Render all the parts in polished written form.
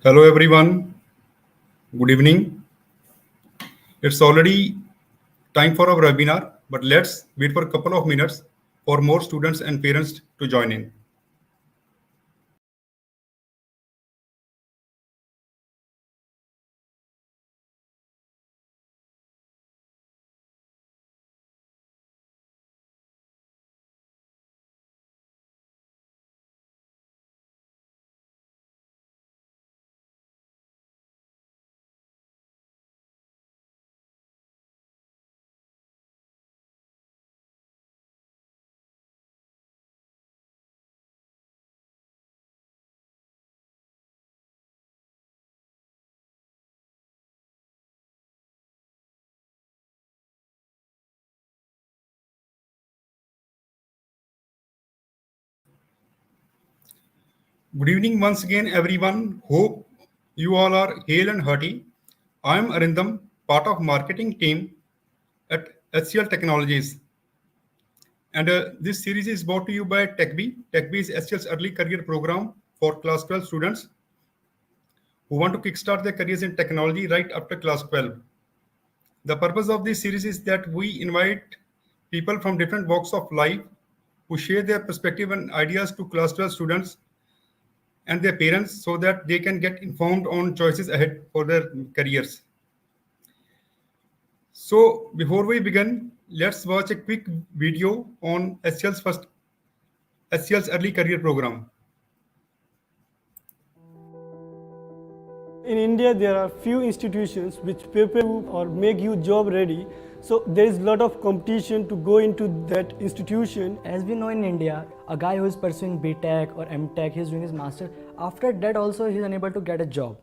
Hello everyone, good evening. It's already time for our webinar, but let's wait for a couple of minutes for more students and parents to join in. Good evening once again, everyone. Hope you all are hale and hearty. I'm Arindam, part of marketing team at HCL Technologies. And this series is brought to you by TechBee. TechBee is HCL's early career program for class 12 students who want to kickstart their careers in technology right after class 12. The purpose of this series is that we invite people from different walks of life who share their perspective and ideas to class 12 students and their parents so that they can get informed on choices ahead for their careers. So before we begin, let's watch a quick video on HCL's early career program. In India, there are few institutions which prepare you or make you job ready. So there is a lot of competition to go into that institution. As we know in India, a guy who is pursuing BTech or MTech, he's doing his master. After that also, he's unable to get a job.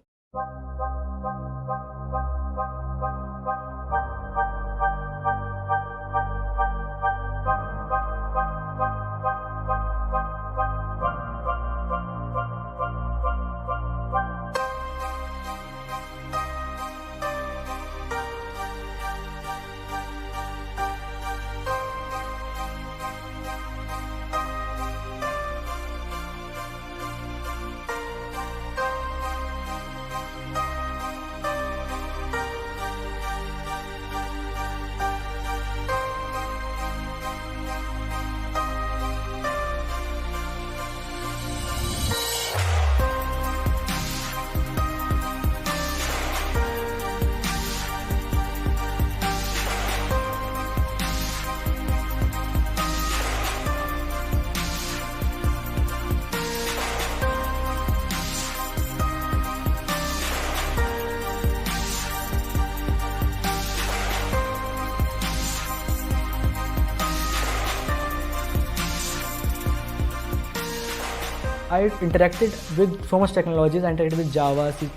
I interacted with so much technologies. I interacted with Java, C++,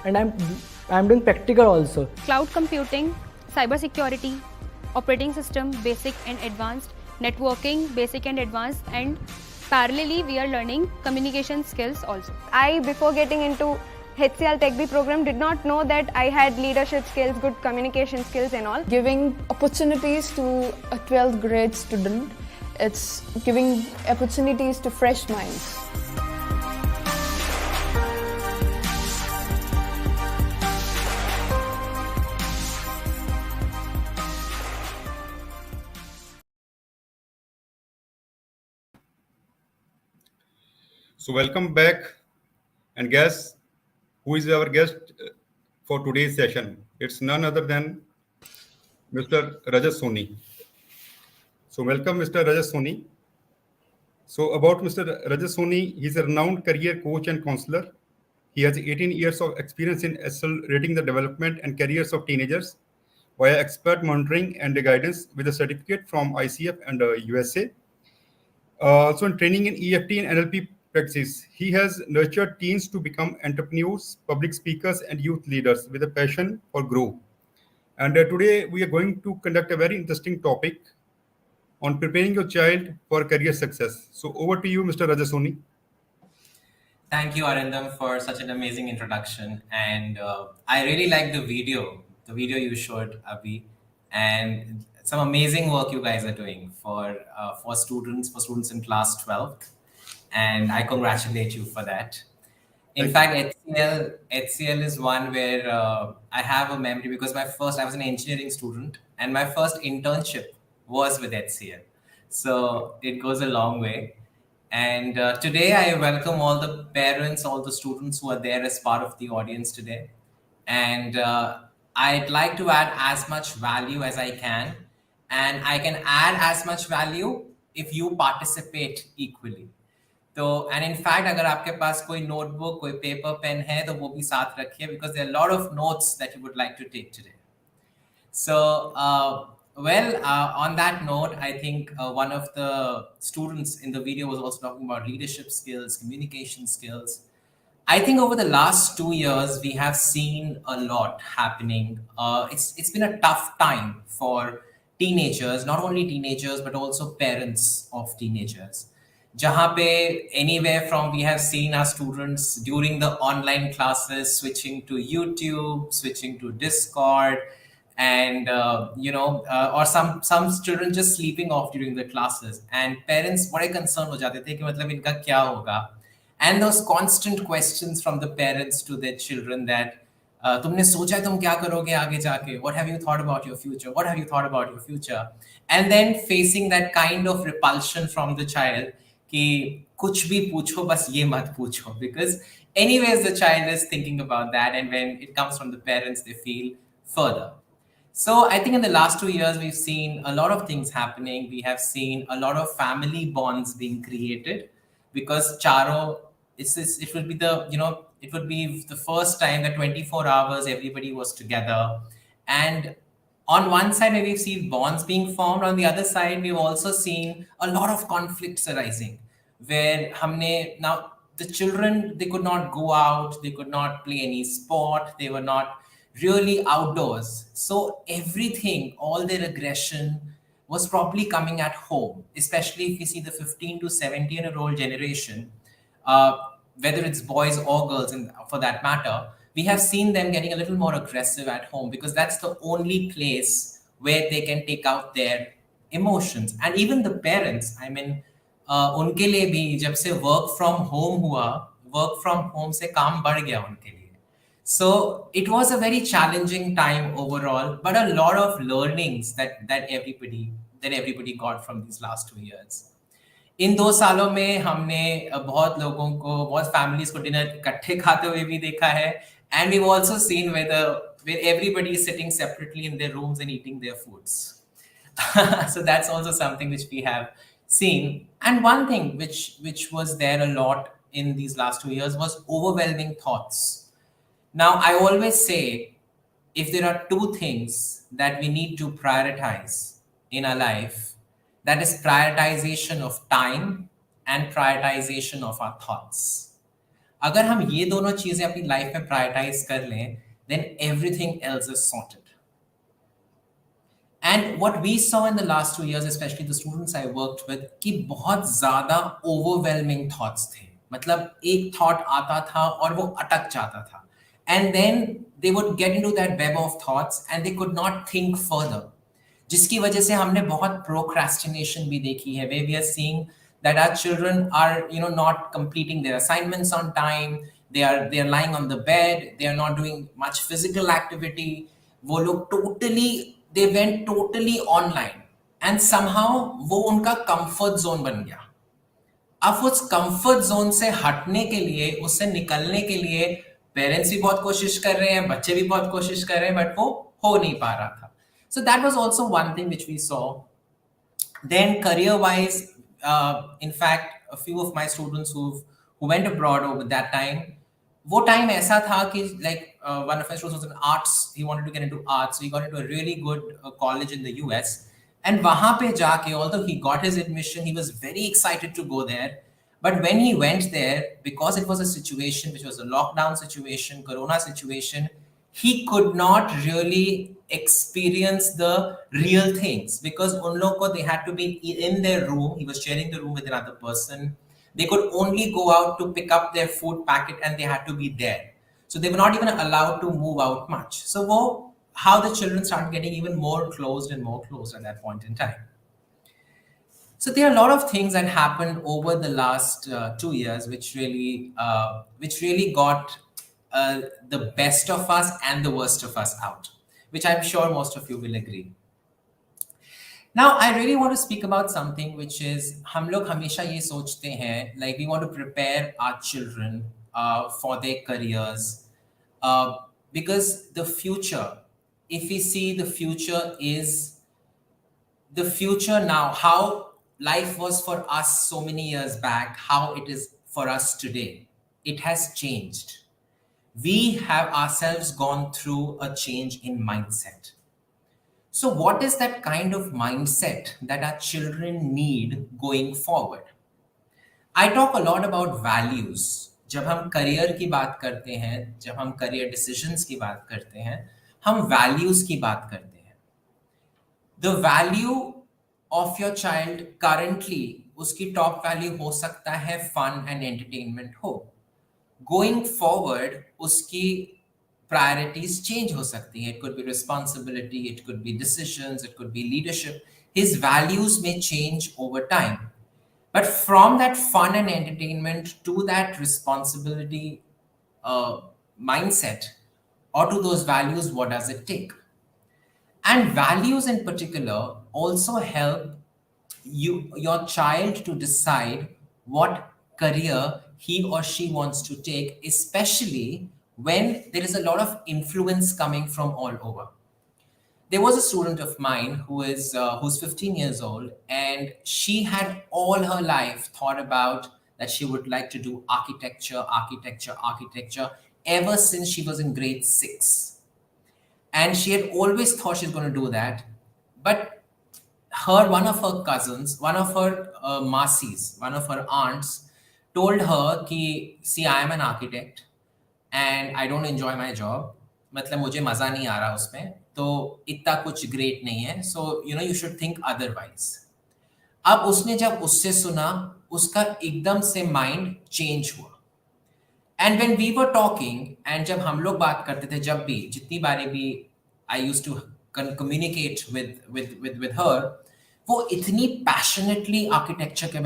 and I'm doing practical also. Cloud computing, cybersecurity, operating system, basic and advanced, networking, basic and advanced, and parallelly we are learning communication skills also. I, before getting into HCL TechBee program, did not know that I had leadership skills, good communication skills and all. Giving opportunities to a 12th grade student, it's giving opportunities to fresh minds. So welcome back, and guess who is our guest for today's session? It's none other than Mr. Rajat Soni. So welcome, Mr. Rajat Soni. So about Mr. Rajat Soni, he's a renowned career coach and counselor. He has 18 years of experience in accelerating the development and careers of teenagers via expert monitoring and guidance with a certificate from ICF and USA. Also in training in EFT and NLP practices. He has nurtured teens to become entrepreneurs, public speakers, and youth leaders with a passion for growth. And today we are going to conduct a very interesting topic on preparing your child for career success. So over to you, Mr. Rajasoni. Thank you, Arindam, for such an amazing introduction. And I really like the video you showed, Abhi, and some amazing work you guys are doing for students in class 12. And I congratulate you for that. In Thank you. fact, HCL is one where I have a memory because I was an engineering student and my first internship was with HCL. So it goes a long way. And today I welcome all the parents, all the students who are there as part of the audience today. And I'd like to add as much value as I can. And I can add as much value if you participate equally. तो and in fact अगर आपके पास कोई notebook कोई paper pen है तो वो भी साथ रखिए because there lot of notes that you would like to take today so on that note I think one of the students in the video was also talking about leadership skills communication skills. I think over the last 2 years, we have seen a lot happening. It's been a tough time for teenagers, not only teenagers, but also parents of teenagers. Jahan pe anywhere from we have seen our students during the online classes switching to YouTube, switching to Discord, and or some children just sleeping off during the classes. And parents बड़े concerned हो जाते थे कि मतलब इनका क्या होगा. And those constant questions from the parents to their children that तुमने सोचा है तुम क्या करोगे आगे जाके? What have you thought about your future? What have you thought about your future? And then facing that kind of repulsion from the child कि कुछ भी पूछो बस ये मत पूछो because anyways the child is thinking about that and when it comes from the parents they feel further. So I think in the last 2 years, we've seen a lot of things happening. We have seen a lot of family bonds being created because Charo, it would be it would be the first time that 24 hours everybody was together. And on one side, we've seen bonds being formed. On the other side, we've also seen a lot of conflicts arising where now the children, they could not go out, they could not play any sport, they were not really outdoors. So everything, all their aggression was probably coming at home, especially if you see the 15 to 17-year-old generation, whether it's boys or girls, and for that matter, we have seen them getting a little more aggressive at home because that's the only place where they can take out their emotions. And even the parents, I mean, उनके लिए भी जब से work from home हुआ, work from home से काम बढ़ गया उनके लिए. So it was a very challenging time overall, but a lot of learnings that everybody got from these last 2 years. इन 2 सालों में हमने बहुत लोगों को, बहुत families को dinner इकट्ठे खाते हुए भी देखा है, and we've also seen where everybody is sitting separately in their rooms and eating their foods. So that's also something which we have seen. And one thing which was there a lot in these last 2 years was overwhelming thoughts. Now, I always say, if there are 2 things that we need to prioritize in our life, that is prioritization of time and prioritization of our thoughts. अगर हम ये दोनों चीजें अपनी life में prioritise कर लें, then everything else is sorted. And what we saw in the last 2 years, especially the students I worked with, कि बहुत ज़्यादा overwhelming thoughts थे. मतलब एक thought आता था और वो अटक जाता था. And then they would get into that web of thoughts and they could not think further. जिसकी वजह से हमने बहुत procrastination भी देखी है, where we are seeing that our children are, not completing their assignments on time. They are lying on the bed. They are not doing much physical activity. वो लोग they went totally online. And somehow वो उनका comfort zone बन गया. अब उस comfort zone से हटने के लिए, उससे निकलने के लिए पेरेंट्स भी बहुत कोशिश कर रहे हैं, बच्चे भी बहुत कोशिश कर रहे हैं, बट वो हो नहीं पा रहा था. So that was also one thing which we saw. Then career-wise, in fact, a few of my students who went abroad over that time, वो time ऐसा था कि one of my students was in arts. He wanted to get into arts, so he got into a really good college in the US. And वहाँ पे जाके, although he got his admission, he was very excited to go there. But when he went there, because it was a situation which was a lockdown situation, corona situation, he could not really experience the real things because उन लोगों को they had to be in their room. He was sharing the room with another person. They could only go out to pick up their food packet and they had to be there. So they were not even allowed to move out much. So how the children started getting even more closed and more closed at that point in time. So there are a lot of things that happened over the last 2 years, which really got the best of us and the worst of us out, which I'm sure most of you will agree. Now, I really want to speak about something which is हम लोग हमेशा ये सोचते हैं, like we want to prepare our children for their careers, uh, because the future, if we see the future is the future now, how life was for us so many years back, how it is for us today, it has changed. We have ourselves gone through a change in mindset. So, what is that kind of mindset that our children need going forward? I talk a lot about values. जब हम career की बात करते हैं, जब हम career decisions की बात करते हैं, हम वैल्यूज की बात करते हैं. The value of your child currently, उसकी टॉप वैल्यू हो सकता है फन एंड एंटरटेनमेंट हो. गोइंग फॉरवर्ड उसकी प्रायोरिटीज चेंज हो सकती हैं. It could be responsibility, it could be decisions, it could be leadership. His values में change over time. But from that fun and entertainment to that responsibility mindset, or to those values, what does it take? And values in particular also help your child to decide what career he or she wants to take, especially when there is a lot of influence coming from all over. There was a student of mine who's 15 years old, and she had all her life thought about that she would like to do architecture ever since she was in grade 6. And she had always thought she's going to do that. But one of her cousins, one of her masis, one of her aunts told her ki, see, I am an architect and I don't enjoy my job. मतलब मुझे मजा नहीं आ रहा उसमें, तो इतना कुछ great नहीं है, so you should think otherwise. अब उसने जब उससे सुना, उसका एकदम से माइंड चेंज हुआ. And when we were talking, and जब हम लोग बात करते थे, जब भी जितनी बारी भी I used to communicate with her, वो इतनी पैशनेटली आर्किटेक्चर के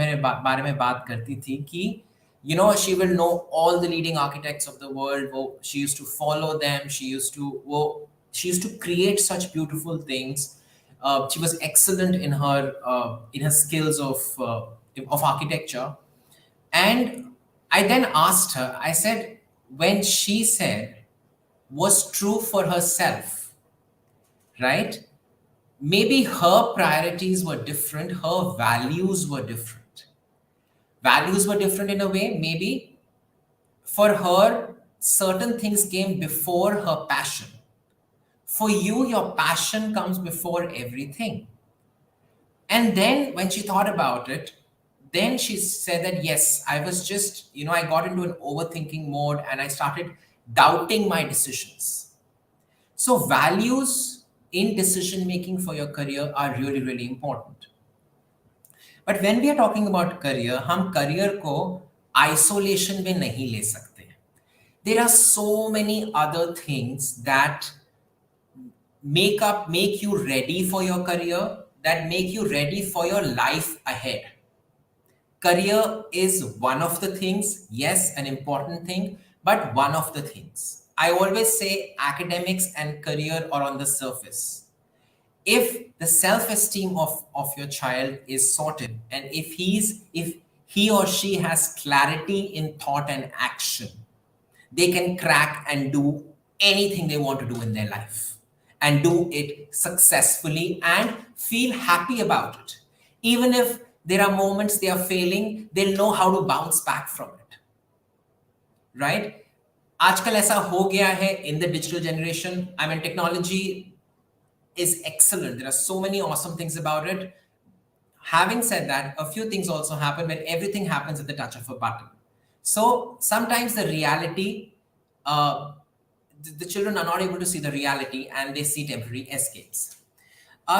बारे में बात करती थी कि she will know all the leading architects of the world. She used to follow them. She used to create such beautiful things. She was excellent in her skills of architecture. And I then asked her, I said, when she said was true for herself, right? Maybe her priorities were different. Her values were different. Values were different in a way. Maybe for her, certain things came before her passion. For you, your passion comes before everything. And then when she thought about it, then she said that, yes, I was just, I got into an overthinking mode and I started doubting my decisions. So values in decision making for your career are really, really important. But when we are talking about career, हम career को isolation में नहीं ले सकते. There are so many other things that make you ready for your career, that make you ready for your life ahead. Career is one of the things, yes, an important thing, but one of the things. I always say academics and career are on the surface. If the self-esteem of your child is sorted, and if he or she has clarity in thought and action, they can crack and do anything they want to do in their life and do it successfully and feel happy about it. Even if there are moments they are failing, they'll know how to bounce back from it. Right? आजकल ऐसा हो गया है in the digital generation. I mean, technology is excellent. There are so many awesome things about it. Having said that, a few things also happen where everything happens at the touch of a button. So sometimes the reality, the children are not able to see the reality and they see temporary escapes.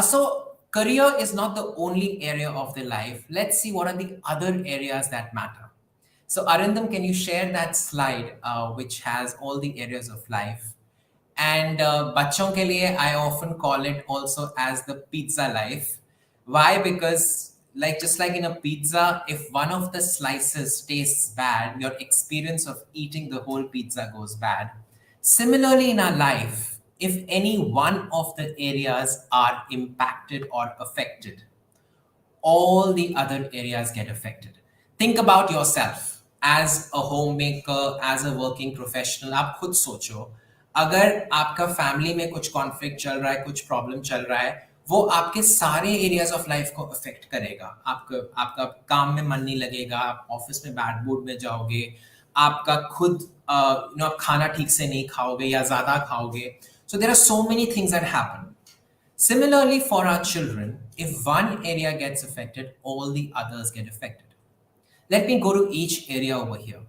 So career is not the only area of their life. Let's see what are the other areas that matter. So Arindam, can you share that slide which has all the areas of life? And बच्चों के लिए I often call it also as the pizza life. Why? Because like just like in a pizza, if one of the slices tastes bad, your experience of eating the whole pizza goes bad. Similarly, in our life, if any one of the areas are impacted or affected, all the other areas get affected. Think about yourself as a homemaker, as a working professional. आप खुद सोचो, अगर आपका family में कुछ conflict चल रहा है, कुछ प्रॉब्लम चल रहा है, वो आपके सारे एरियाज ऑफ लाइफ को अफेक्ट करेगा. आपका आपका काम में मन नहीं लगेगा, आप ऑफिस में बैड मूड में जाओगे, आपका खुद आप खाना ठीक से नहीं खाओगे या ज्यादा खाओगे. So there are so many things that happen. Similarly, for our children, if one area gets affected, all the others get affected. Let me go to each area over here.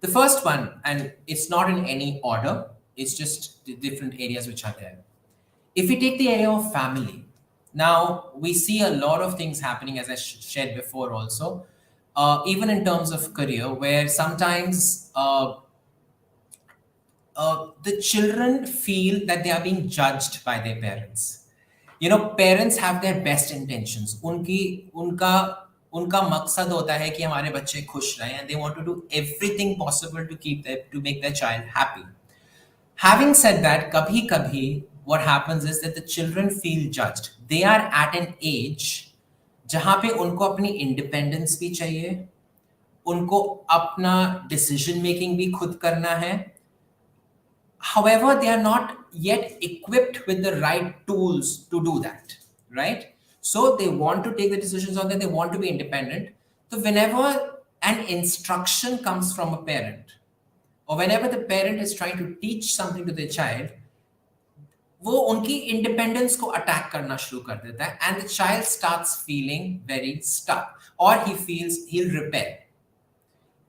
The first one, and it's not in any order, it's just the different areas which are there. If we take the area of family, now we see a lot of things happening, as I shared before also, even in terms of career, where sometimes the children feel that they are being judged by their parents. Parents have their best intentions. उनका मकसद होता है कि हमारे बच्चे खुश रहें, and they want to do everything possible to make their child happy. Having said that, kabhi kabhi what happens is that the children feel judged. They are at an age जहां पे उनको अपनी इंडिपेंडेंस भी चाहिए, उनको अपना decision making भी खुद करना है. However, they are not yet equipped with the right tools to do that, right? So they want to take the decisions on that, they want to be independent. So whenever an instruction comes from a parent, or whenever the parent is trying to teach something to their child, वो उनकी independence को attack करना शुरू कर देता है, and the child starts feeling very stuck, or he feels he'll rebel.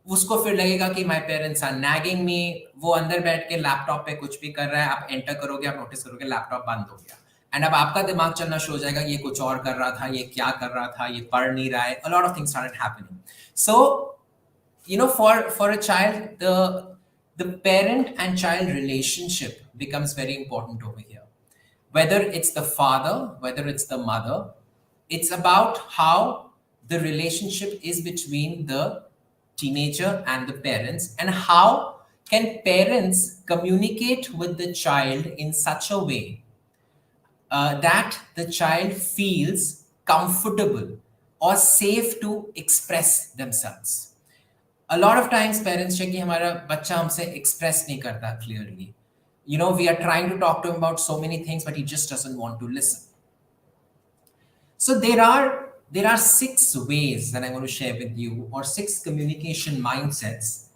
उसको फिर लगेगा कि माय पेरेंट्स आर नैगिंग मी. वो अंदर बैठ के लैपटॉप पे कुछ भी कर रहा है, आप एंटर करोगे, आप नोटिस करोगे लैपटॉप बंद हो गया, एंड अब आपका दिमाग चलना शुरू हो जाएगा, ये कुछ और कर रहा था, ये क्या कर रहा था, ये पढ़ नहीं रहा है. A lot of things started happening. So for a child, the parent and child relationship becomes very important over here. Whether it's the father, whether it's the mother, it's about how the relationship is between the teenager and the parents, and how can parents communicate with the child in such a way that the child feels comfortable or safe to express themselves. A lot of times parents say कि हमारा बच्चा हमसे express नहीं करता clearly. We are trying to talk to him about so many things, but he just doesn't want to listen. So there are 6 ways that I want to share with you, or 6 communication mindsets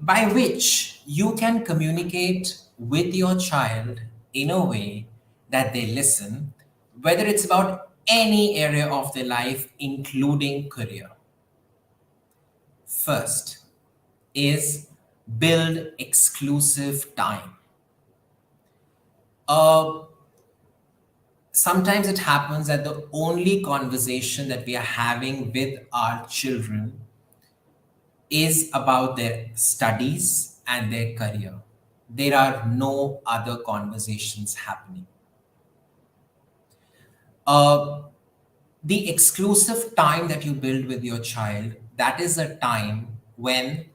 by which you can communicate with your child in a way that they listen, whether it's about any area of their life, including career. First is build exclusive time. Sometimes it happens that the only conversation that we are having with our children is about their studies and their career. There are no other conversations happening. The exclusive time that you build with your child, that is a time when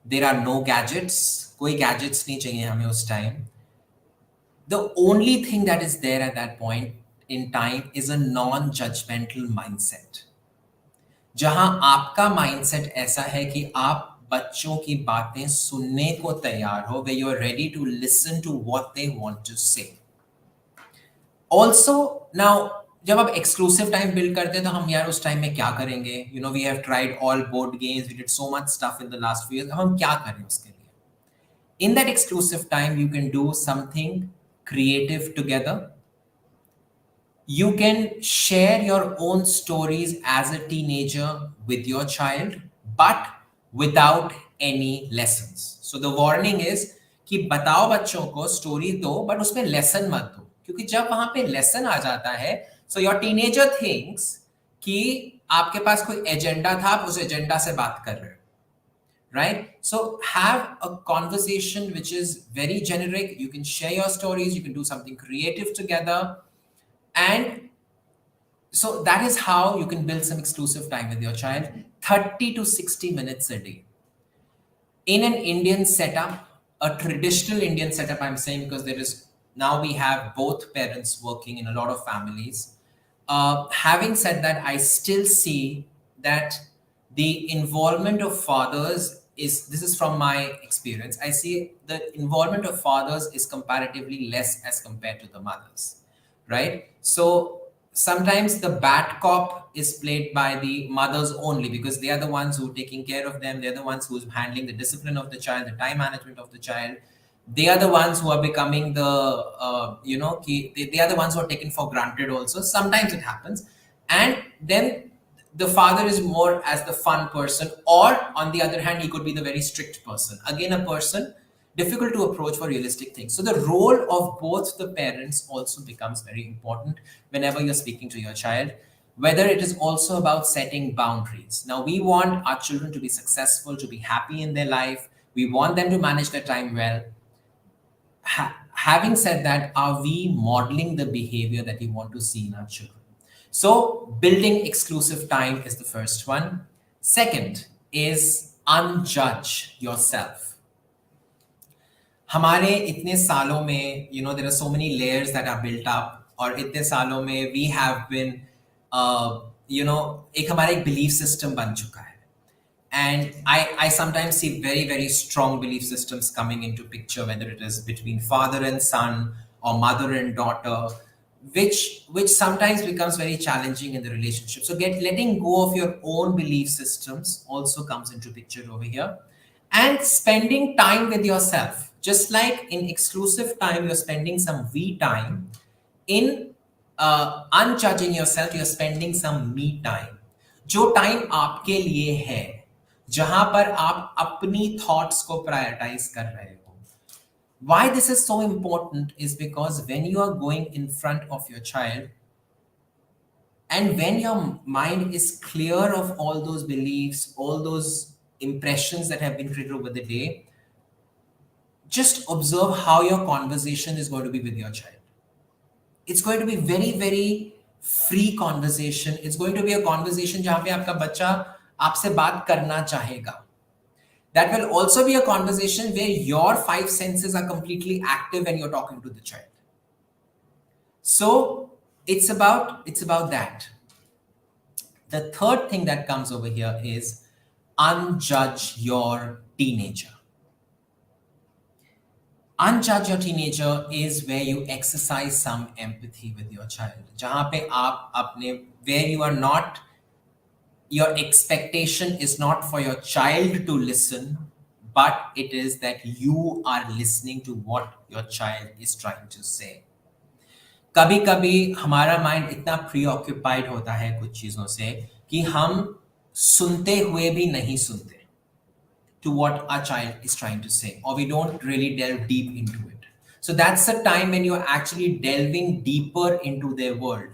there are no gadgets. कोई gadgets नहीं चाहिए हमें उस time. The only thing that is there at that point in time is a non-judgmental mindset. जहां आपका mindset ऐसा है कि आप बच्चों की बातें सुनने को तैयार हो, where you are ready to listen to what they want to say. Also, now जब आप exclusive time build करते हैं तो हम यार उस time में क्या करेंगे? We have tried all board games, we did so much stuff in the last few years. हम क्या करें उसके लिए? In that exclusive time, you can do something creative together. You can share your own stories as a teenager with your child, but without any lessons. So the warning is कि बताओ बच्चों को story दो, but उसमें lesson मत दो, क्योंकि जब वहां पे lesson आ जाता है, so your teenager thinks कि आपके पास कोई agenda था, आप उस agenda से बात कर रहे हो. Right? So have a conversation which is very generic. You can share your stories, you can do something creative together, and So that is how you can build some exclusive time with your child. 30 to 60 minutes a day. In an Indian setup, a traditional Indian setup, I'm saying, because there is now we have both parents working in a lot of families. Having said that, I still see that the involvement of fathers is, this is from my experience, I see the involvement of fathers is comparatively less as compared to the mothers, right? So sometimes the bad cop is played by the mothers only because they are the ones who are taking care of them. They're the ones who's handling the discipline of the child, the time management of the child. They are the ones who are becoming the, they are the ones who are taken for granted also. Sometimes it happens. And then the father is more as the fun person, or on the other hand, he could be the very strict person. Again, a person difficult to approach for realistic things. So the role of both the parents also becomes very important whenever you're speaking to your child, whether it is also about setting boundaries. Now, we want our children to be successful, to be happy in their life. We want them to manage their time well. Having said that, are we modeling the behavior that we want to see in our children? So, building exclusive time is the first one. Second is unjudge yourself. हमारे इतने सालों में, there are so many layers that are built up, और इतने सालों में we have been, एक हमारा एक belief system बन चुका है. And I sometimes see very, very strong belief systems coming into picture, whether it is between father and son or mother and daughter, which sometimes becomes very challenging in the relationship. So letting go of your own belief systems also comes into picture over here. And spending time with yourself. Just like in exclusive time, you're spending some we time. In unjudging yourself, you're spending some me time. जो time आपके लिए है, जहां पर आप अपनी thoughts को prioritise कर रहे हो. Why this is so important is because when you are going in front of your child, and when your mind is clear of all those beliefs, all those impressions that have been created over the day, just observe how your conversation is going to be with your child. It's going to be very, very free conversation. It's going to be a conversation जहाँ पे आपका बच्चा आपसे बात करना चाहेगा. That will also be a conversation where your 5 senses are completely active when you're talking to the child. So it's about that. The third thing that comes over here is unjudge your teenager. Unjudge your teenager is where you exercise some empathy with your child. जहाँ पे आप अपने, where you are not, your expectation is not for your child to listen, but it is that you are listening to what your child is trying to say. कभी कभी हमारा mind इतना प्रीऑक्यूपाइड होता है कुछ चीजों से कि हम सुनते हुए भी नहीं सुनते to what our child is trying to say, or we don't really delve deep into it. So that's the time when you're actually delving deeper into their world.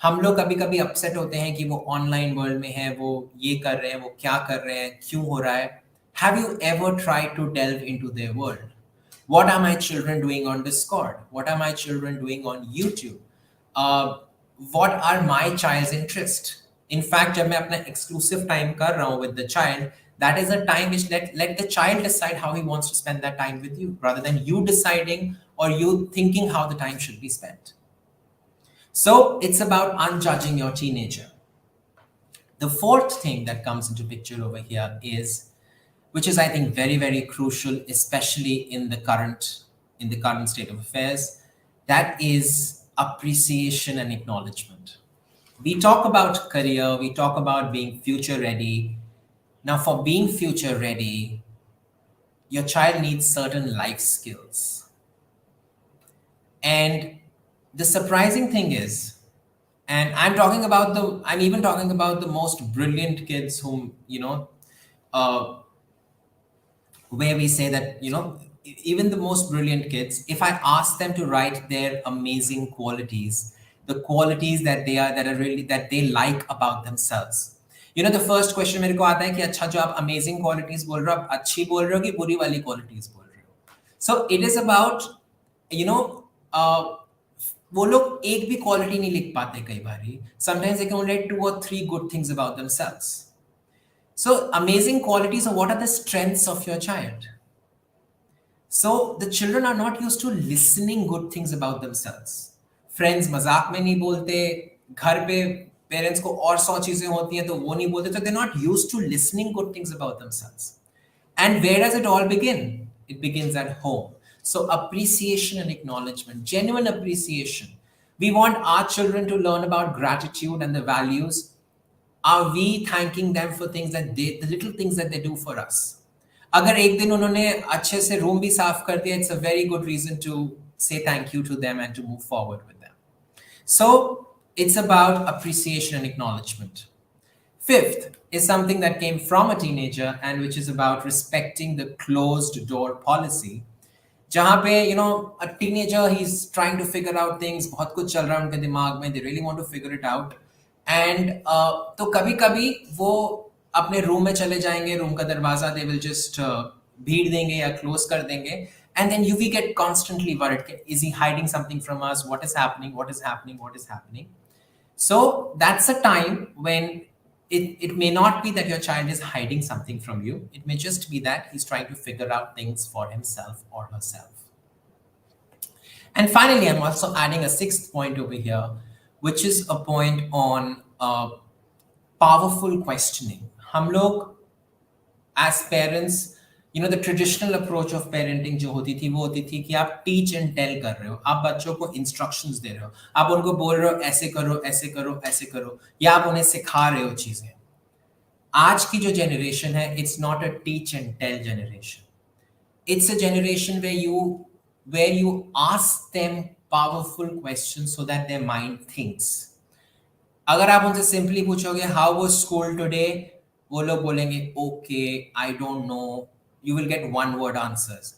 हम लोग कभी कभी अपसेट होते हैं कि वो ऑनलाइन वर्ल्ड में है, वो ये कर रहे हैं, वो क्या कर रहे हैं, क्यों हो रहा है. Have you ever tried to delve into their world? What are my children doing on Discord? What are my children doing on YouTube? What are my child's interests? In fact, जब मैं अपना exclusive time कर रहा हूँ with the child, that is a time which let the child decide how he wants to spend that time with you, rather than you deciding or you thinking how the time should be spent. So it's about unjudging your teenager. The fourth thing that comes into picture over here is, which is I think very, very crucial, especially in the current state of affairs, that is appreciation and acknowledgement. We talk about career, we talk about being future ready. Now, for being future ready, your child needs certain life skills. And the surprising thing is, and I'm even talking about the most brilliant kids whom, where we say that, even the most brilliant kids, if I ask them to write their amazing qualities, the qualities that they like about themselves. The first question मेरे को आता है कि अच्छा जो आप amazing qualities बोल रहे हो, आप अच्छी बोल रहे हो कि बुरी वाली qualities बोल रहे हो. So it is about, वो लोग एक भी quality नहीं लिख पाते कई बारी. Sometimes they can only write 2 or 3 good things about themselves. So amazing qualities are what are the strengths of your child. So the children are not used to listening good things about themselves. Friends मजाक में नहीं बोलते, घर पे parents को और 100 चीजें होती हैं तो वो नहीं बोलते, so they're not used to listening good things about themselves. And where does it all begin? It begins at home. So appreciation and acknowledgement, genuine appreciation. We want our children to learn about gratitude and the values. Are we thanking them for things that they, the little things that they do for us? अगर एक दिन उन्होंने अच्छे से room भी साफ कर दिया, it's a very good reason to say thank you to them and to move forward with them. So it's about appreciation and acknowledgement. Fifth is something that came from a teenager and which is about respecting the closed door policy. जहाँ पे a teenager, he's trying to figure out things, बहुत कुछ चल रहा है उनके दिमाग में, they really want to figure it out. And तो कभी कभी वो अपने रूम में चले जाएंगे, रूम का दरवाजा they will just भीड़ देंगे या close कर देंगे, and then we get constantly worried, is he hiding something from us, what is happening, what is happening, what is happening. So that's a time when it may not be that your child is hiding something from you, it may just be that he's trying to figure out things for himself or herself. And finally, I'm also adding a sixth point over here, which is a point on powerful questioning. हम लोग as parents, the traditional approach of parenting जो होती थी वो होती थी कि आप teach and tell कर रहे हो, आप बच्चों को instructions दे रहे हो, आप उनको बोल रहे हो ऐसे करो ऐसे करो ऐसे करो, या आप उन्हें सिखा रहे हो चीजें. आज की जो generation है, it's not a teach and tell generation. It's a generation where you ask them powerful questions so that their mind thinks. अगर आप उनसे सिंपली पूछोगे हाउ वाज स्कूल टुडे, वो लोग बोलेंगे okay, I don't know, you will get one word answers.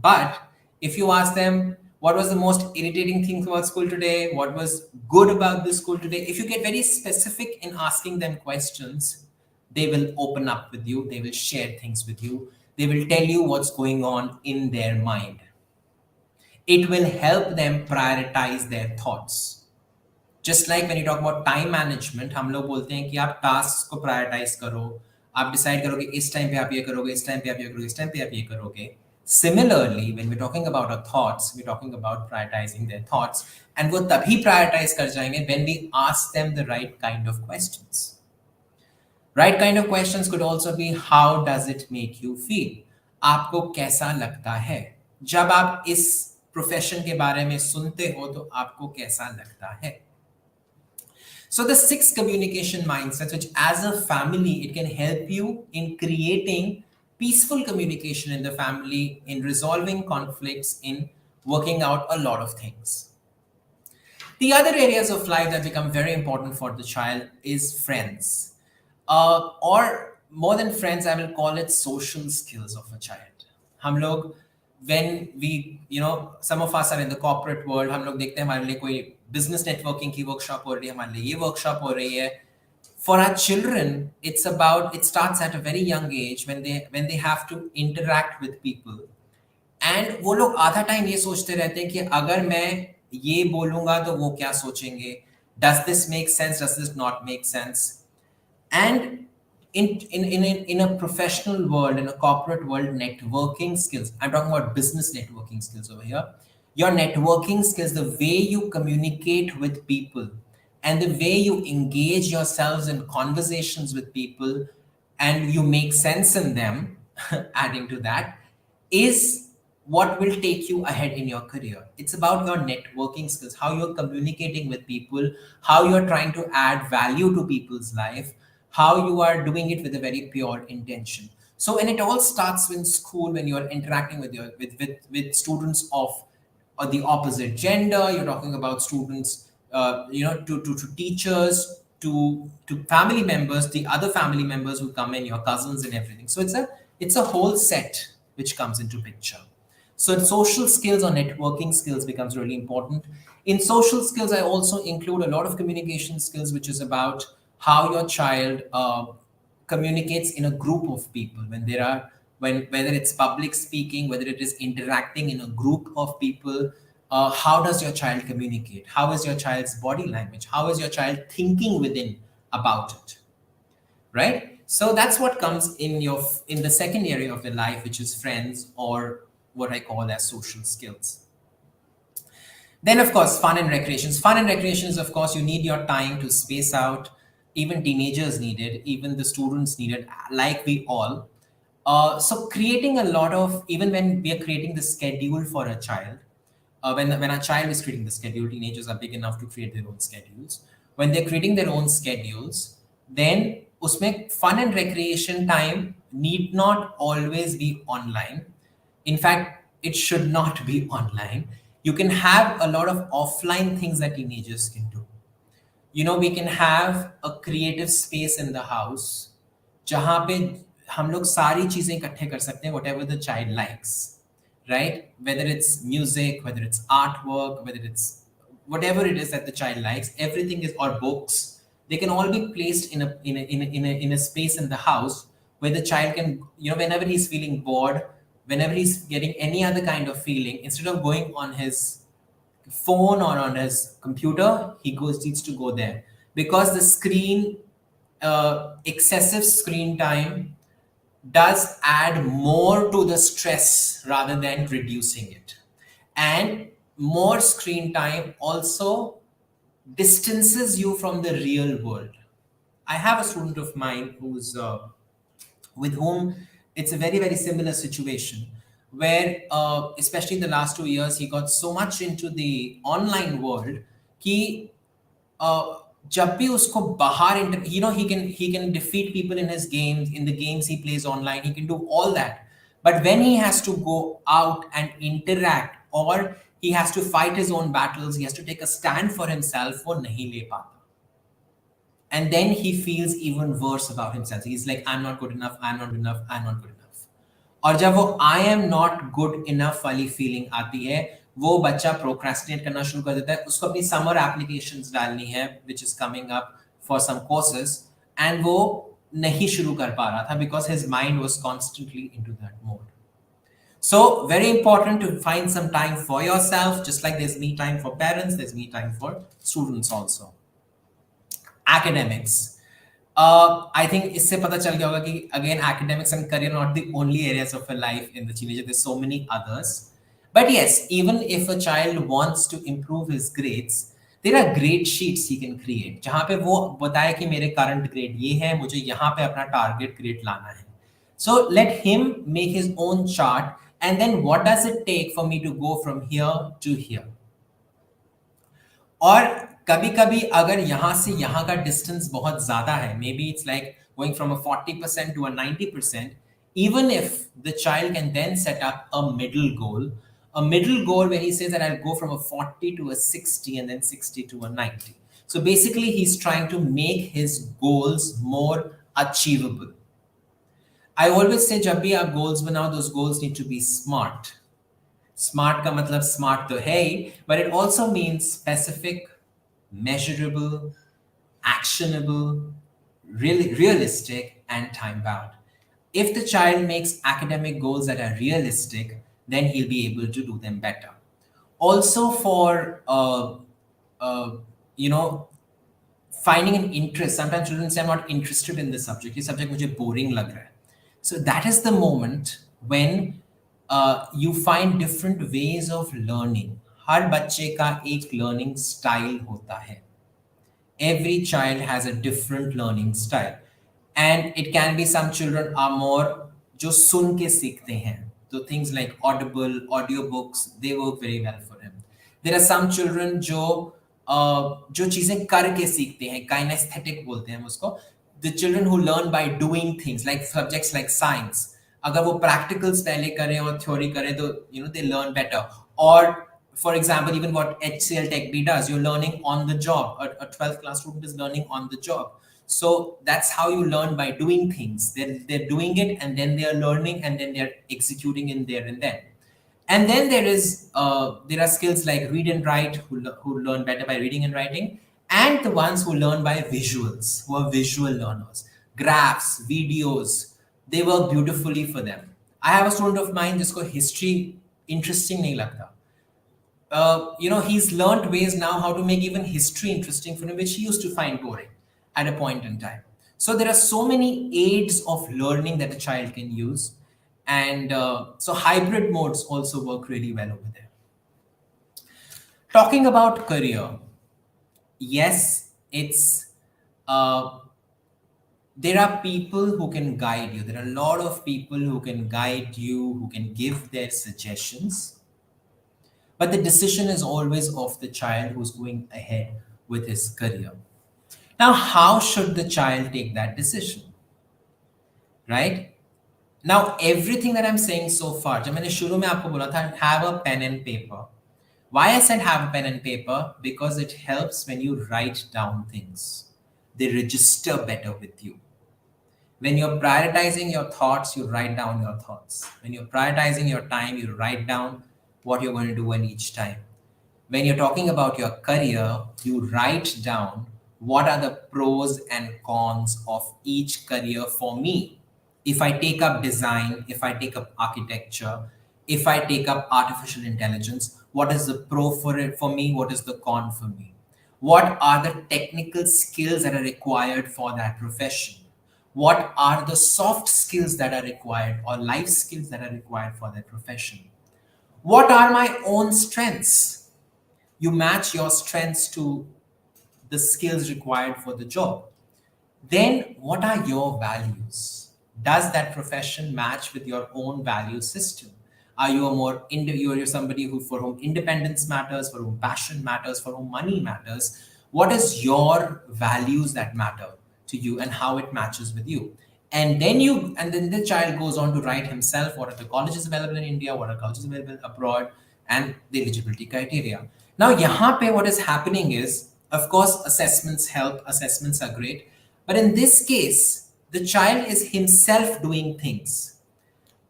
But if you ask them what was the most irritating thing about school today, what was good about this school today, if you get very specific in asking them questions, they will open up with you, they will share things with you, they will tell you what's going on in their mind. It will help them prioritize their thoughts. Just like when you talk about time management, हम लोग बोलते हैं कि आप tasks को prioritize करो, आप decide करोगे इस time पे आप ये करोगे, इस time पे आप ये करोगे, इस time पे आप ये करोगे. Similarly, when we're talking about our thoughts, we're talking about prioritizing their thoughts, and वो तभी prioritize कर जाएंगे when we ask them the right kind of questions. Right kind of questions could also be, how does it make you feel? आपको कैसा लगता है? जब आप इस profession के बारे में सुनते हो तो आपको कैसा लगता है? So the 6 communication mindsets, which as a family, it can help you in creating peaceful communication in the family, in resolving conflicts, in working out a lot of things. The other areas of life that become very important for the child is friends. Or more than friends, I will call it social skills of a child. हम लोग, when we, some of us are in the corporate world, हम लोग देखते हैं हमारे लिए कोई business networking की workshop हो रही है, हमारे लिए ये workshop हो रही है. For our children, it starts at a very young age when they have to interact with people. And वो लोग आधा टाइम ये सोचते रहते हैं कि अगर मैं ये बोलूंगा तो वो क्या सोचेंगे? Does this make sense? Does this not make sense? And in a professional world, in a corporate world, networking skills, I'm talking about business networking skills over here. Your networking skills, the way you communicate with people and the way you engage yourselves in conversations with people and you make sense in them, adding to that, is what will take you ahead in your career. It's about your networking skills, how you're communicating with people, how you're trying to add value to people's life, how you are doing it with a very pure intention. So, and it all starts in school when you're interacting with students of the opposite gender. You're talking about students, to teachers, to family members, the other family members who come in, your cousins and everything. So it's a whole set which comes into picture. So social skills or networking skills becomes really important. In social skills, I also include a lot of communication skills, which is about how your child communicates in a group of people whether it's public speaking, whether it is interacting in a group of people, How does your child communicate? How is your child's body language? How is your child thinking within about it? Right? So that's what comes in the second area of the life, which is friends, or what I call as social skills. Then, of course, fun and recreations. Fun and recreations, of course, you need your time to space out. Even teenagers need it, even the students need it, like we all. So, creating a lot of, even when we are creating the schedule for a child, when a child is creating the schedule, teenagers are big enough to create their own schedules. When they're creating their own schedules, then usme fun and recreation time need not always be online. In fact, it should not be online. You can have a lot of offline things that teenagers can do. We can have a creative space in the house जहाँ पे हम लोग सारी चीजें इकट्ठे कर सकते हैं, whatever the child likes, right? Whether it's music, whether it's artwork, whether it's whatever it is that the child likes, everything is, or books, they can all be placed in a space in the house where the child can, whenever he's feeling bored, whenever he's getting any other kind of feeling, instead of going on his phone or on his computer, he needs to go there, because the screen, excessive screen time does add more to the stress rather than reducing it. And more screen time also distances you from the real world. I have a student of mine who's with whom it's a very, very similar situation, where especially in the last 2 years, he got so much into the online world कि जब भी उसको बाहर, he can defeat people in his games, in the games he plays online, he can do all that. But when he has to go out and interact, or he has to fight his own battles, he has to take a stand for himself, वो नहीं ले पाता. And then he feels even worse about himself. He's like, I'm not good enough, I'm not good enough, I'm not good enough. और जब वो I am not good enough वाली feeling आती है, वो बच्चा प्रोक्रेस्टिनेट करना शुरू कर देता है. उसको अपनी समर एप्लीकेशंस डालनी है, which is coming up for some courses, and वो नहीं शुरू कर पा रहा था because his mind was constantly into that mode. So very important to find some time for yourself, just like there's me time for parents, there's me time for students also. Academics. I think इससे पता चल गया होगा कि again academics and career are not the only areas of a life in the teenager. There's so many others. But yes, even if a child wants to improve his grades, there are grade sheets he can create. जहाँ पे वो बताए कि मेरे current grade ये है, मुझे यहाँ पे अपना target grade लाना है. So let him make his own chart, and then what does it take for me to go from here to here? और कभी कभी अगर यहाँ से यहाँ का डिस्टेंस बहुत ज्यादा है, may be it's like going from a 40% to a 90%, even if the child can then set up a middle goal where he says that I'll go from a 40 to a 60 and then 60 to a 90. So basically he's trying to make his goals more achievable. I always say जब भी आप goals बनाओ, those goals need to be smart. Smart का मतलब smart तो है ही, but it also means specific, measurable, actionable, really realistic, and time bound. If the child makes academic goals that are realistic, then he'll be able to do them better. Also for finding an interest. Sometimes children say I'm not interested in this subject. This subject मुझे boring लग रहा है. So that is the moment when you find different ways of learning. हर बच्चे का एक learning style होता है. Every child has a different learning style, and it can be some children are more जो सुन के सीखते हैं. So things like Audible, audiobooks, they work very well for him. There are some children जो चीजें करके सीखते हैं, kinesthetic बोलते हैं उसको. The children who learn by doing things, like subjects like science. अगर वो practicals पहले करें और theory करें तो they learn better. Or for example, even what HCL Tech B does, you're learning on the job. A 12th class student is learning on the job. So that's how you learn, by doing things. They're doing it, and then they're learning, and then they're executing in there and then. And then there are skills like read and write, who learn better by reading and writing, and the ones who learn by visuals, who are visual learners. Graphs, videos, they work beautifully for them. I have a student of mine जिसको history interesting नहीं लगता. he's learned ways now how to make even history interesting for him, which he used to find boring at a point in time. So there are so many aids of learning that a child can use, and so hybrid modes also work really well over there. Talking about career, yes, it's there are people who can guide you. There are a lot of people who can guide you, who can give their suggestions. But the decision is always of the child who's going ahead with his career. Now, how should the child take that decision? Right? Now, everything that I'm saying so far, जब मैंने शुरू में आपको बोला था, have a pen and paper. Why I said have a pen and paper? Because it helps when you write down things. They register better with you. When you're prioritizing your thoughts, you write down your thoughts. When you're prioritizing your time, you write down what you're going to do in each time. When you're talking about your career, you write down what are the pros and cons of each career for me. If I take up design, if I take up architecture, if I take up artificial intelligence, what is the pro for it for me? What is the con for me? What are the technical skills that are required for that profession? What are the soft skills that are required or life skills that are required for that profession? What are my own strengths? You match your strengths to the skills required for the job. Then, what are your values? Does that profession match with your own value system? Are you a more you're somebody who for whom independence matters, for whom passion matters, for whom money matters? What is your values that matter to you and how it matches with you? And then the child goes on to write himself what are the colleges available in India, what are colleges available abroad, and the eligibility criteria. Now, yahan pe what is happening is, of course, assessments help, assessments are great, but in this case, the child is himself doing things.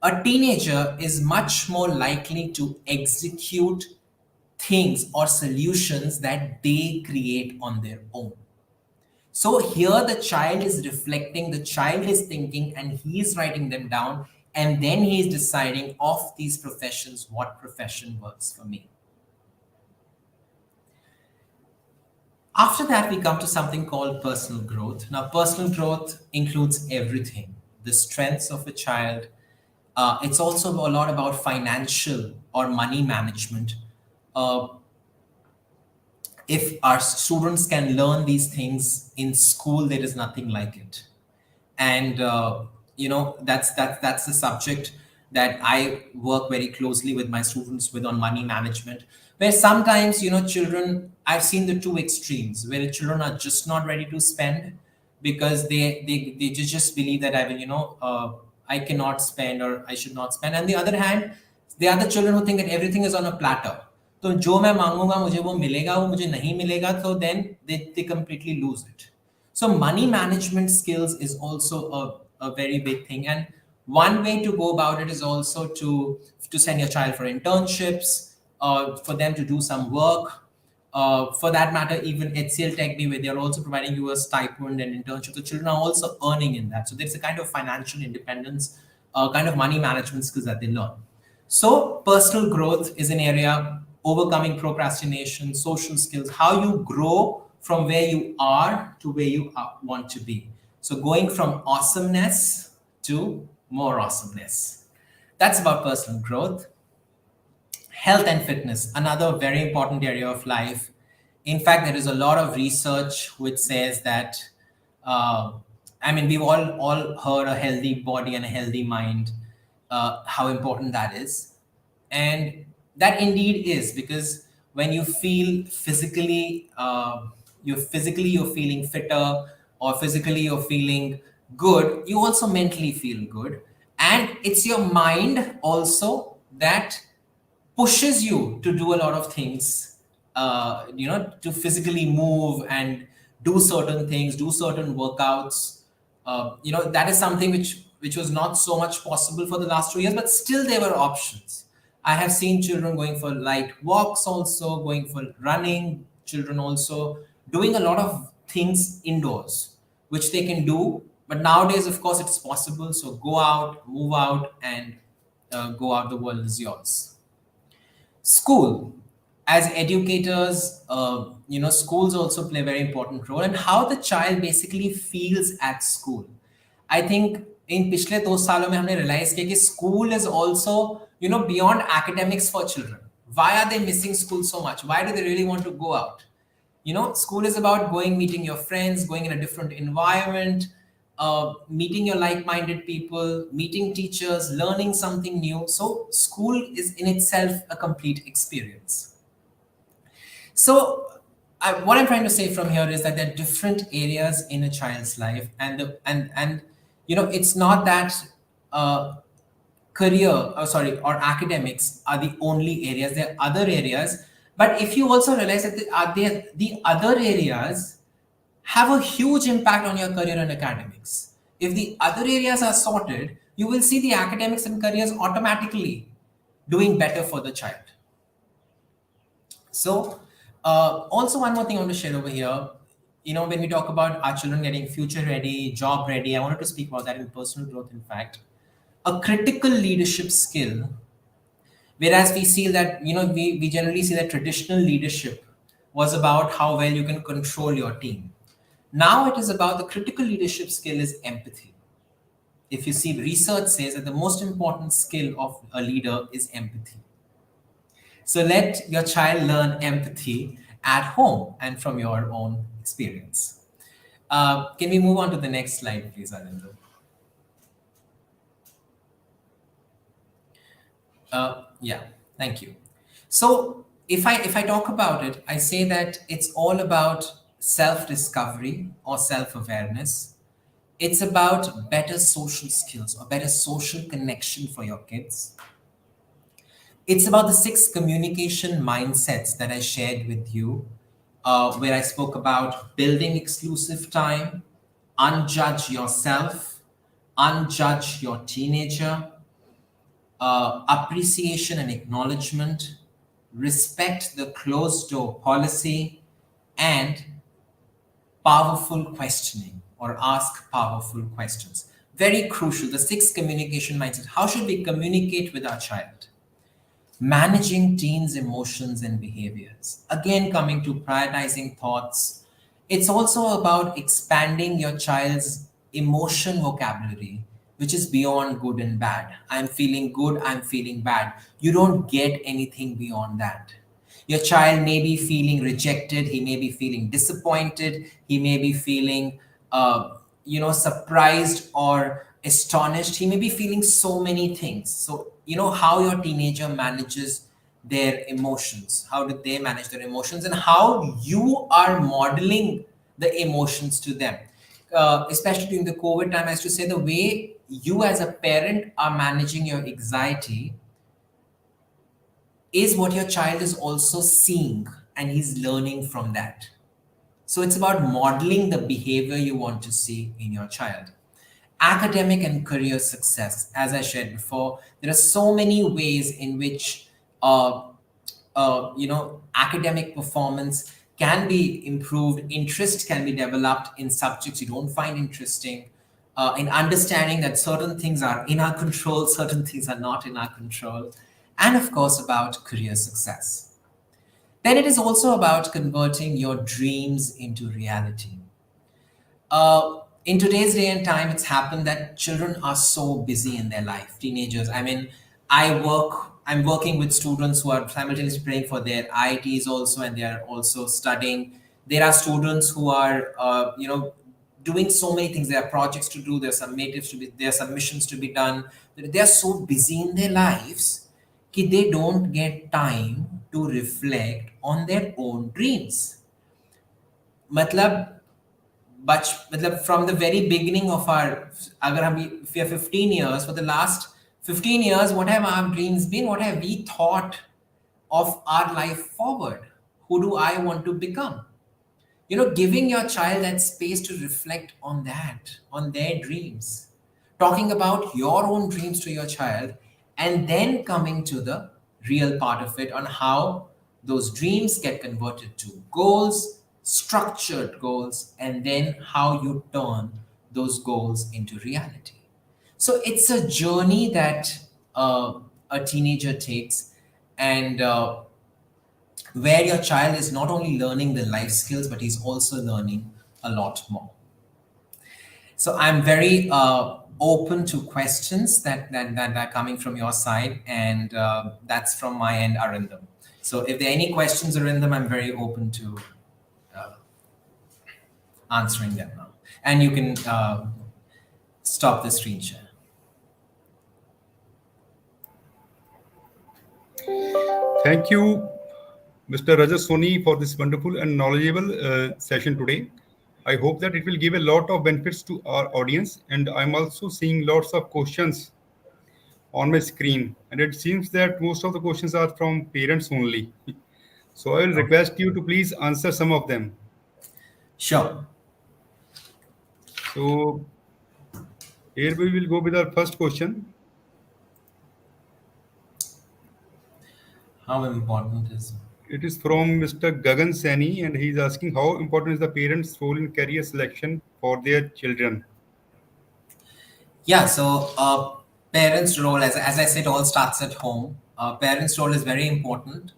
A teenager is much more likely to execute things or solutions that they create on their own. So here the child is reflecting, the child is thinking, and he is writing them down, and then he is deciding of these professions, what profession works for me. After that, we come to something called personal growth. Now, personal growth includes everything, the strengths of a child. It's also a lot about financial or money management. Uh, if our students can learn these things in school, there is nothing like it. And that's the subject that I work very closely with my students with on money management, where sometimes children, I've seen the two extremes where the children are just not ready to spend because they just believe that I cannot spend or I should not spend. And the other hand, they are the children who think that everything is on a platter. तो जो मैं मांगूंगा मुझे वो मिलेगा, वो मुझे नहीं मिलेगा, so then they completely lose it. So money management skills is also a very big thing. And one way to go about it is also to send your child for internships, for them to do some work. For that matter, even HCL Technologies, where they're also providing you a stipend and internship. So children are also earning in that. So there's a kind of financial independence, kind of money management skills that they learn. So personal growth is an area, overcoming procrastination, social skills, how you grow from where you are to where you want to be. So going from awesomeness to more awesomeness. That's about personal growth. Health and fitness, another very important area of life. In fact, there is a lot of research which says that, we've all heard a healthy body and a healthy mind, how important that is. And that indeed is, because when you feel physically, you're feeling fitter, or physically you're feeling good, you also mentally feel good. And it's your mind also that pushes you to do a lot of things, to physically move and do certain things, do certain workouts. That is something which was not so much possible for the last 2 years, but still there were options. I have seen children going for light walks, also going for running, children also doing a lot of things indoors, which they can do. But nowadays, of course, it's possible. So go out, move out, and go out. The world is yours. School. as educators, schools also play a very important role, and how the child basically feels at school. I think in पिछले 2 सालों में हमने realize किया कि school is also, beyond academics for children. Why are they missing school so much? Why do they really want to go out? School is about going, meeting your friends, going in a different environment, meeting your like-minded people, meeting teachers, learning something new. So school is in itself a complete experience. So, what I'm trying to say from here is that there are different areas in a child's life, and it's not that career, or academics are the only areas. There are other areas, but if you also realize that the other areas have a huge impact on your career and academics. If the other areas are sorted, you will see the academics and careers automatically doing better for the child. So, also one more thing I want to share over here. When we talk about our children getting future ready, job ready, I wanted to speak about that in personal growth. In fact, a critical leadership skill, whereas we see that, we generally see that traditional leadership was about how well you can control your team. Now it is about the critical leadership skill is empathy. If you see, research says that the most important skill of a leader is empathy. So let your child learn empathy at home and from your own experience. Can we move on to the next slide, please, Arindam? Yeah, thank you. So if I talk about it, I say that it's all about self-discovery or self-awareness. It's about better social skills or better social connection for your kids. It's about the 6 communication mindsets that I shared with you, where I spoke about building exclusive time, unjudge yourself, unjudge your teenager, appreciation and acknowledgement, respect the closed door policy, and powerful questioning or ask powerful questions. Very crucial, the 6 communication mindsets. How should we communicate with our child? Managing teens' emotions and behaviors. Again, coming to prioritizing thoughts. It's also about expanding your child's emotion vocabulary, which is beyond good and bad. I'm feeling good, I'm feeling bad. You don't get anything beyond that. Your child may be feeling rejected, he may be feeling disappointed, he may be feeling, surprised or astonished. He may be feeling so many things. So, how your teenager manages their emotions, how do they manage their emotions, and how you are modeling the emotions to them. Especially during the COVID time, I used to say the way you as a parent are managing your anxiety is what your child is also seeing, and he's learning from that. So it's about modeling the behavior you want to see in your child. Academic and career success, as I shared before, there are so many ways in which academic performance can be improved, interest can be developed in subjects you don't find interesting, in understanding that certain things are in our control, certain things are not in our control, and of course about career success. Then it is also about converting your dreams into reality. In today's day and time, it's happened that children are so busy in their life, teenagers. I mean, I'm working with students who are simultaneously preparing for their IITs also, and they are also studying. There are students who are, doing so many things. There are projects to do, there are summatives to be, there are submissions to be done. They are so busy in their lives that they don't get time to reflect on their own dreams. मतलब from the very beginning of our, if we are 15 years, for the last 15 years, what have our dreams been? What have we thought of our life forward? Who do I want to become? Giving your child that space to reflect on that, on their dreams, talking about your own dreams to your child, and then coming to the real part of it on how those dreams get converted to goals, structured goals, and then how you turn those goals into reality. So it's a journey that a teenager takes, and where your child is not only learning the life skills, but he's also learning a lot more. So I'm very open to questions that are coming from your side, and that's from my end, Arindam. So if there are any questions, Arindam, I'm very open to answering them now. And you can stop the screen share. Thank you, Mr. Rajat Soni, for this wonderful and knowledgeable session today. I hope that it will give a lot of benefits to our audience. And I'm also seeing lots of questions on my screen. And it seems that most of the questions are from parents only. So I will request you to please answer some of them. Sure. So here we will go with our first question. How important is It is from Mr. Gagan Sani, and he's asking how important is the parents' role in career selection for their children. Yeah, so parents' role, as I said, all starts at home. Parents' role is very important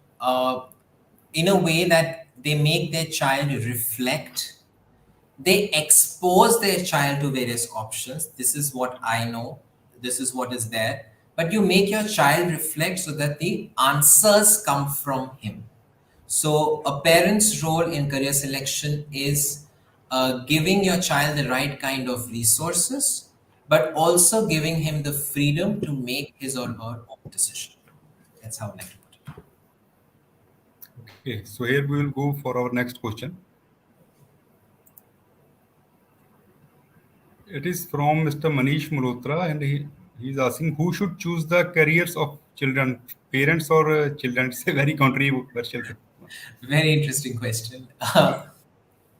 in a way that they make their child reflect. They expose their child to various options. This is what I know. This is what is there. But you make your child reflect so that the answers come from him. So, a parent's role in career selection is giving your child the right kind of resources, but also giving him the freedom to make his or her own decision. That's how I like to put it. Okay, so here we will go for our next question. It is from Mr. Manish Malhotra, and he's asking who should choose the careers of children, parents or children? It's a very controversial. Very interesting question.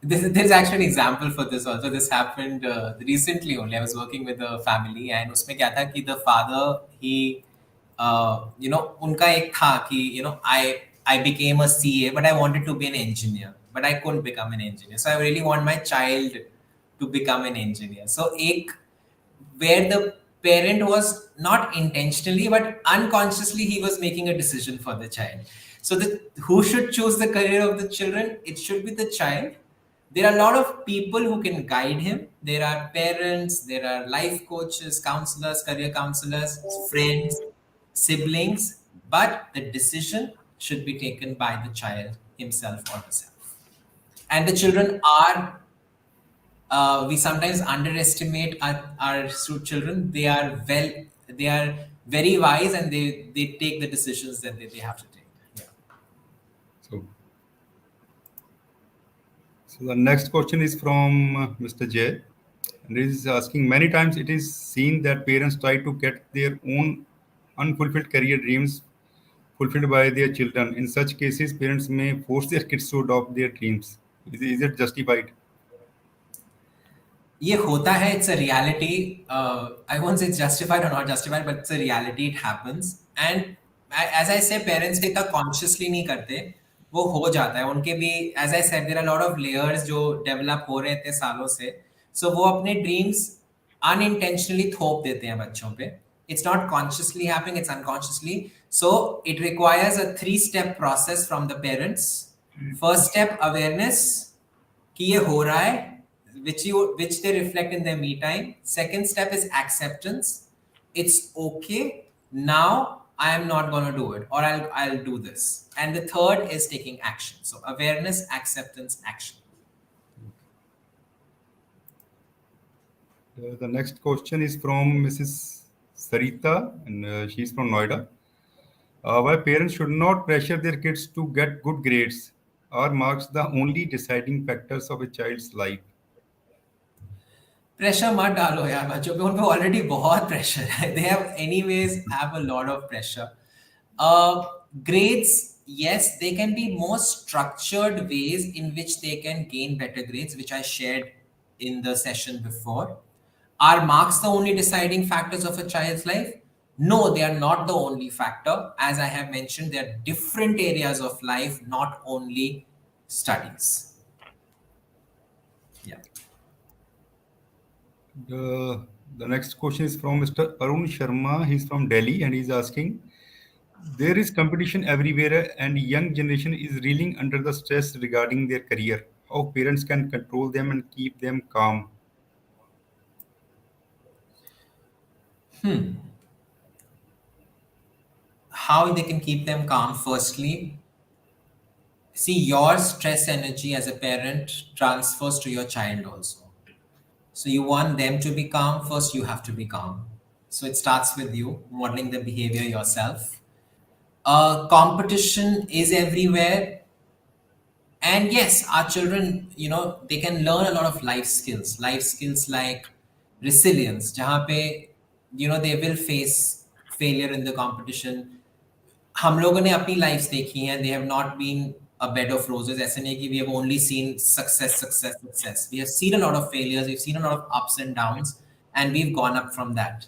There's actually an example for this also. This happened recently only. I was working with a family and उसमें क्या था कि the father he उनका एक था कि I became a CA but I wanted to be an engineer but I couldn't become an engineer, so I really want my child to become an engineer. So एक where the parent was not intentionally but unconsciously he was making a decision for the child. So the who should choose the career of the children? It should be the child. There are a lot of people who can guide him. There are parents, there are life coaches, counselors, career counselors, friends, siblings, but the decision should be taken by the child himself or herself. And the children are we sometimes underestimate our children. They are very wise, and they take the decisions that they have to take. Yeah. So, so the next question is from Mr. Jay, and he is asking many times it is seen that parents try to get their own unfulfilled career dreams fulfilled by their children. In such cases, parents may force their kids to adopt their dreams. Is it justified? ये होता है. It's a reality. I won't say it's justified or not justified, but it's a reality. It happens. And as I say, parents इतना consciously नहीं करते. वो हो जाता है उनके भी. As I said, there are a lot of layers जो develop हो रहे थे सालों से. So वो अपने dreams unintentionally थोप देते हैं बच्चों पे. It's not consciously happening, it's unconsciously. So it requires a 3-step process from the parents. First step, awareness कि ये हो रहा है, which they reflect in their me time. Second step is acceptance. It's okay. Now I am not going to do it, or I'll do this. And the third is taking action. So awareness, acceptance, action. The next question is from Mrs. Sarita, and she's from Noida. Why parents should not pressure their kids to get good grades? Are marks the only deciding factors of a child's life? Pressure मत डालो यार बच्चों पे. उन पे already बहुत pressure है. They have anyways have a lot of pressure. Grades, yes, they can be more structured ways in which they can gain better grades, which I shared in the session before. Are marks the only deciding factors of a child's life? No, they are not the only factor. As I have mentioned, there are different areas of life, not only studies. Yeah. The next question is from Mr. Arun Sharma. He's from Delhi, and he's asking, There is competition everywhere, and young generation is reeling under the stress regarding their career. How parents can control them and keep them calm. How they can keep them calm? Firstly, see, your stress energy as a parent transfers to your child also. So you want them to be calm, first you have to be calm. So it starts with you modeling the behavior yourself. Competition is everywhere. And yes, our children, they can learn a lot of life skills like resilience, jahan pe, they will face failure in the competition. हम लोगों ने अपनी lives देखी हैं, they have not been a bed of roses. ऐसे नहीं कि we have only seen success. We have seen a lot of failures, we've seen a lot of ups and downs, and we've gone up from that.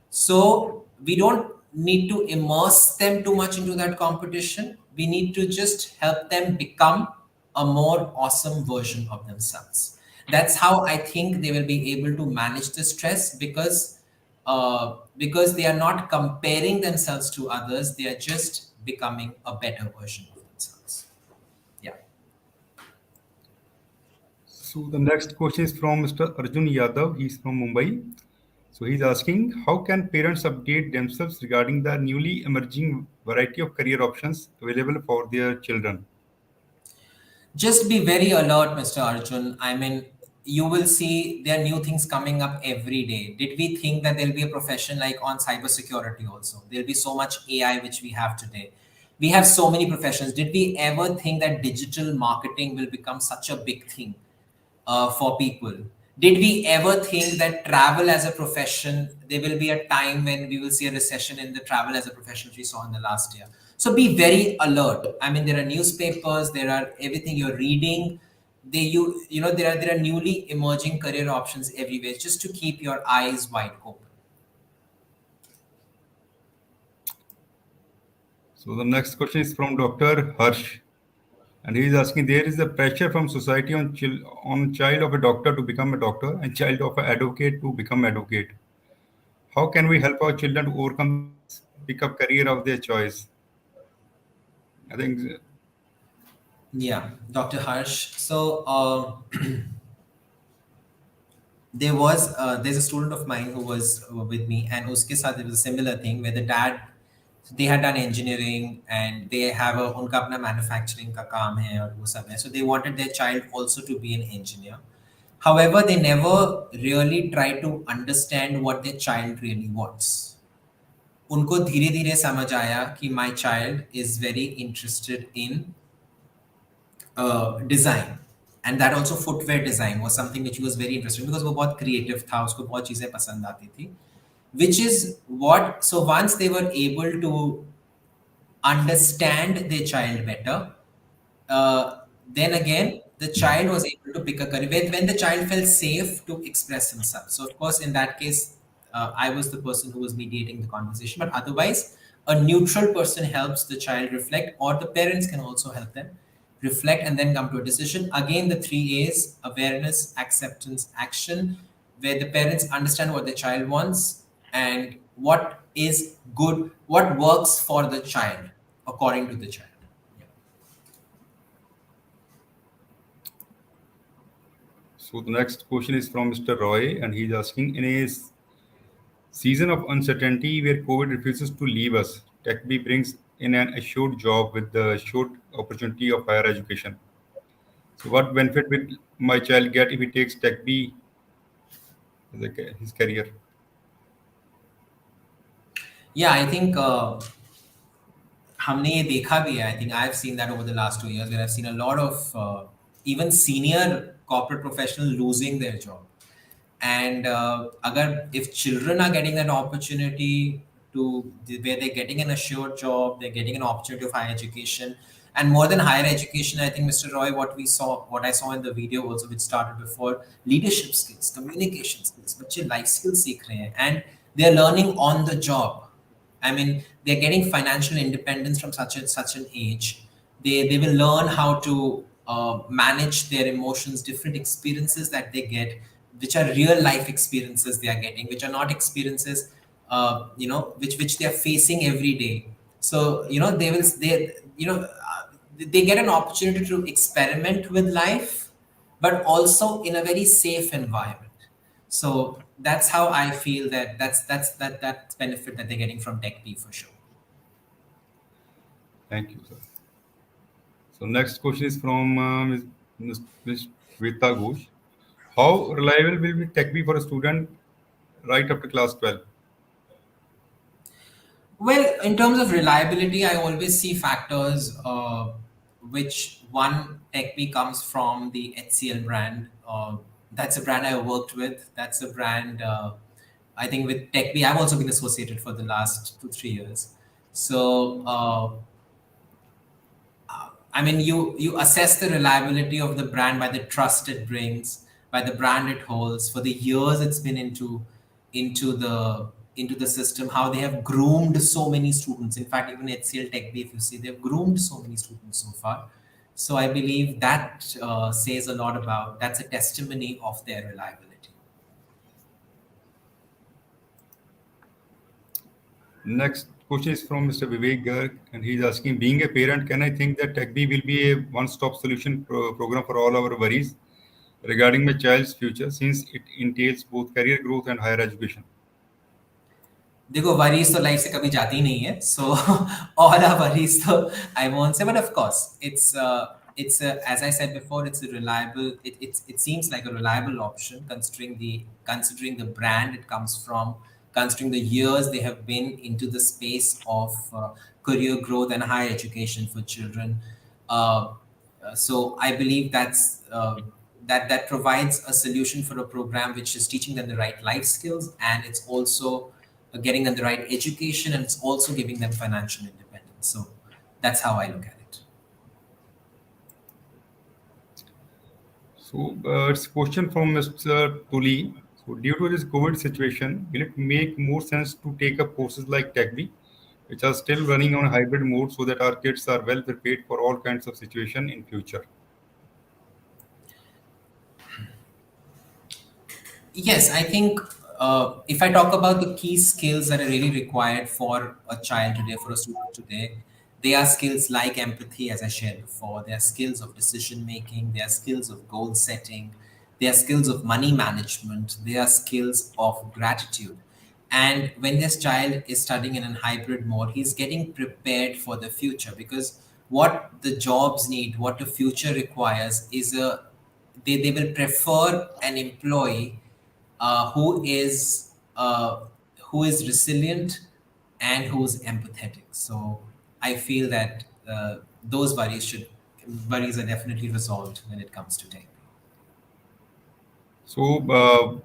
So we don't need to immerse them too much into that competition. We need to just help them become a more awesome version of themselves. That's how I think they will be able to manage the stress, because they are not comparing themselves to others. They are just becoming a better version of themselves. Yeah. So the next question is from Mr. Arjun Yadav. He's from Mumbai. So he's asking, how can parents update themselves regarding the newly emerging variety of career options available for their children? Just be very alert, Mr. Arjun. I mean, you will see there are new things coming up every day. Did we think that there'll be a profession like on cybersecurity also? There'll be so much AI which we have today. We have so many professions. Did we ever think that digital marketing will become such a big thing for people? Did we ever think that travel as a profession, there will be a time when we will see a recession in the travel as a profession which we saw in the last year? So be very alert. I mean, there are newspapers, there are everything you're reading. There are newly emerging career options everywhere. Just to keep your eyes wide open. So the next question is from Dr. Harsh. And he is asking, there is a pressure from society on child of a doctor to become a doctor and child of an advocate to become advocate. How can we help our children to overcome this, pick up career of their choice? I think Yeah, Dr. Harsh. So there's a student of mine who was with me, and uske saath there was a similar thing where the dad, they had done engineering and they have a उनका अपना manufacturing का काम है और वो सब है, so they wanted their child also to be an engineer. However, they never really try to understand what their child really wants. उनको धीरे धीरे समझ आया कि my child is very interested in design, and that also footwear design was something which he was very interested in because वो बहुत creative था, उसको बहुत चीजें पसंद आती थी, which is what, so once they were able to understand their child better, then again the child was able to pick a career when the child felt safe to express himself. So of course in that case, I was the person who was mediating the conversation, but otherwise a neutral person helps the child reflect, or the parents can also help them reflect and then come to a decision. Again, the 3 A's: awareness, acceptance, action, where the parents understand what the child wants and what is good, what works for the child according to the child. so. The next question is from Mr. Roy, and he's asking, in a season of uncertainty where COVID refuses to leave us, TechB brings in an assured job with the assured opportunity of higher education. So, what benefit will my child get if he takes TechB as his career? Yeah, I think हमने ये देखा भी है. I think I've seen that over the last 2 years, where I've seen a lot of even senior corporate professionals losing their job. And if children are getting that opportunity where they're getting an assured job, they're getting an opportunity of higher education, and more than higher education, I think, Mr. Roy, what I saw in the video also, which started before, leadership skills, communication skills, बच्चे life skills सीख रहे हैं, and they're learning on the job. I mean, they're getting financial independence from such an age. They will learn how to manage their emotions, different experiences that they get, which are real life experiences they are getting, which are not experiences, which they are facing every day. So they get an opportunity to experiment with life, but also in a very safe environment. So that's how I feel that that's benefit that they're getting from Tech B for sure. Thank you, sir. So next question is from Ms. Vita Ghosh. How reliable will be Tech be for a student right up to class 12? Well, in terms of reliability, I always see factors which one TechBee comes from the HCL brand. That's a brand I worked with. That's a brand I think with TechBee I've also been associated for the last 2 3 years. So I mean, you assess the reliability of the brand by the trust it brings, by the brand it holds, for the years it's been into the into the system, how they have groomed so many students. In fact, even HCL Tech B, if you see, they've groomed so many students so far. So I believe that says a lot about. That's a testimony of their reliability. Next question is from Mr. Vivek Garg, and he's asking, being a parent, can I think that TechBee will be a one-stop solution program for all our worries regarding my child's future, since it entails both career growth and higher education? देखो worries तो life से कभी जाती नहीं है so all are worries तो I won't say but of course it's as I said before, it's a reliable, it seems like a reliable option considering the brand it comes from, considering the years they have been into the space of career growth and higher education for children. So I believe that provides a solution for a program which is teaching them the right life skills, and it's also getting them the right education, and it's also giving them financial independence. So that's how I look at it. So it's a question from Mr. Tuli. So due to this COVID situation, will it make more sense to take up courses like TechBee, which are still running on a hybrid mode, so that our kids are well prepared for all kinds of situation in future? Yes, I think if I talk about the key skills that are really required for a child today, for a student today, they are skills like empathy, as I shared before. They are skills of decision making. They are skills of goal setting. They are skills of money management. They are skills of gratitude. And when this child is studying in a hybrid mode, he's getting prepared for the future, because what the jobs need, what the future requires is they will prefer an employee uh, who is uh, who is resilient and who's empathetic. So I feel that those worries are definitely resolved when it comes to tech. So,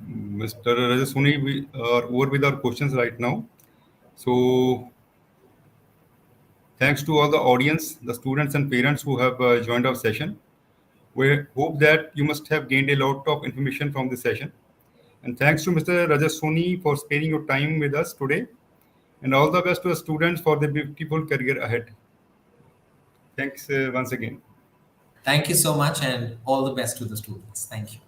Mr. Rajat Soni, we are over with our questions right now. So, thanks to all the audience, the students and parents who have joined our session. We hope that you must have gained a lot of information from this session. And thanks to Mr. Rajat Soni for sparing your time with us today. And all the best to the students for their beautiful career ahead. Thanks once again. Thank you so much, and all the best to the students. Thank you.